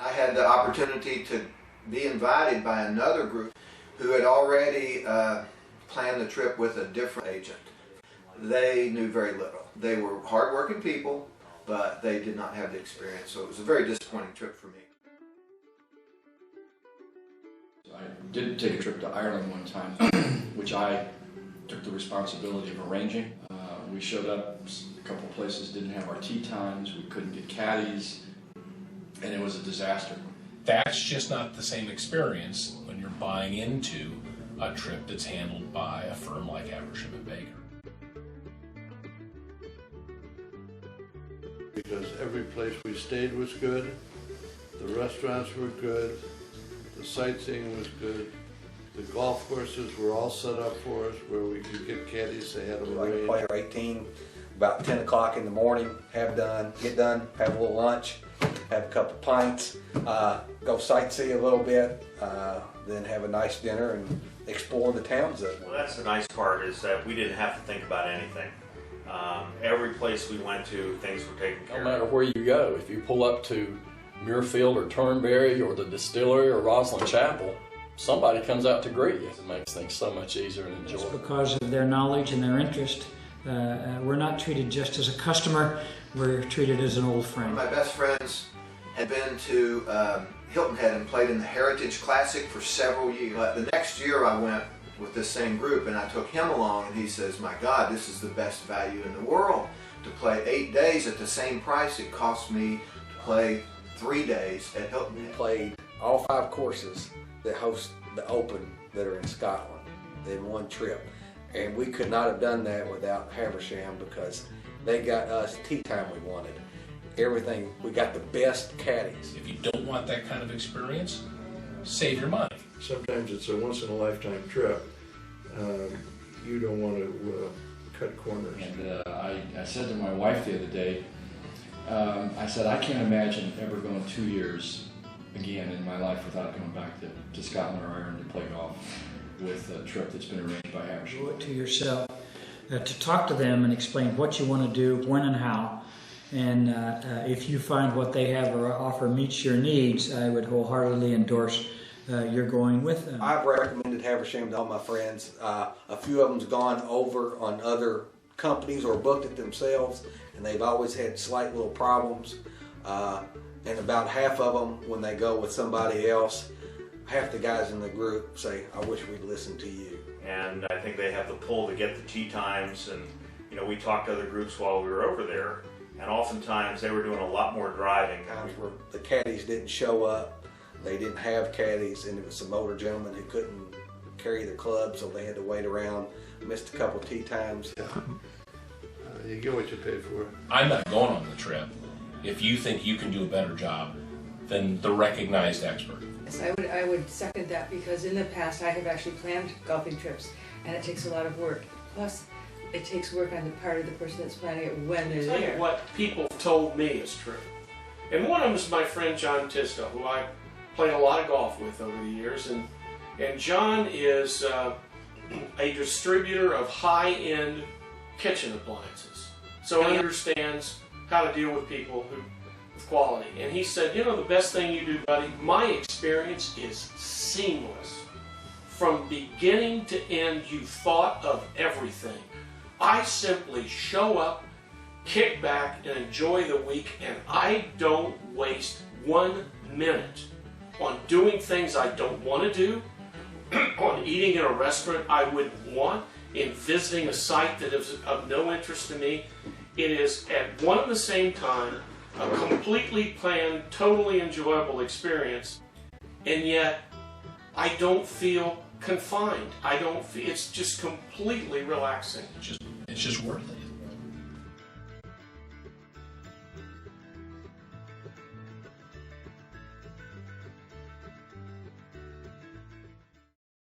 I had the opportunity to be invited by another group who had already planned the trip with a different agent. They knew very little. They were hardworking people, but they did not have the experience, so it was a very disappointing trip for me. I did take a trip to Ireland one time, which I took the responsibility of arranging. We showed up, a couple of places didn't have our tee times, we couldn't get caddies, and it was a disaster. That's just not the same experience when you're buying into a trip that's handled by a firm like Haversham and Baker. Because every place we stayed was good, the restaurants were good, the sightseeing was good, the golf courses were all set up for us where we could get caddies. They had them arranged. Play 18, about 10 o'clock in the morning, get done, have a little lunch, have a couple pints, go sightsee a little bit, then have a nice dinner and explore the towns. Well, that's the nice part, is that we didn't have to think about anything. Every place we went to, things were taken care of. No matter where you go, if you pull up to Muirfield or Turnberry or the Distillery or Roslyn Chapel, somebody comes out to greet you. It makes things so much easier and enjoyable. It's because of their knowledge and their interest. We're not treated just as a customer, we're treated as an old friend. My best friends had been to Hilton Head and played in the Heritage Classic for several years. But the next year I went with this same group and I took him along, and he says, my God, this is the best value in the world. To play 8 days at the same price it cost me to play 3 days at Hilton Head. We played all 5 courses that host the Open that are in Scotland in one trip. And we could not have done that without Haversham, because they got us tee time we wanted. Everything, we got the best caddies. If you don't want that kind of experience, save your money. Sometimes it's a once-in-a-lifetime trip. You don't want to cut corners. And I said to my wife the other day, I said, I can't imagine ever going 2 years again in my life without going back to Scotland or Ireland to play golf with a trip that's been arranged by Haversham. Do it to yourself, to talk to them and explain what you want to do, when and how. And if you find what they have or offer meets your needs, I would wholeheartedly endorse your going with them. I've recommended Haversham to all my friends. A few of them's gone over on other companies or booked it themselves, and they've always had slight little problems. And about half of them, when they go with somebody else, half the guys in the group say, I wish we'd listened to you. And I think they have the pull to get the tee times, and we talked to other groups while we were over there, and oftentimes they were doing a lot more driving. Times where the caddies didn't show up, they didn't have caddies, and it was some older gentlemen who couldn't carry their clubs, so they had to wait around, missed a couple tee times. You get what you pay for. I'm not going on the trip if you think you can do a better job than the recognized expert. Yes, I would second that, because in the past I have actually planned golfing trips, and it takes a lot of work. Plus, it takes work on the part of the person that's planning it when they're I'll tell there. you what people told me is true. And one of them is my friend John Tisdale, who I played a lot of golf with over the years. And John is a distributor of high-end kitchen appliances. So he understands how to deal with people with quality. And he said, the best thing you do, buddy, my experience is seamless. From beginning to end, you thought of everything. I simply show up, kick back, and enjoy the week, and I don't waste 1 minute on doing things I don't want to do, on eating in a restaurant I wouldn't want, in visiting a site that is of no interest to me. It is at one and the same time a completely planned, totally enjoyable experience, and yet I don't feel confined. It's just completely relaxing. It's just worth it.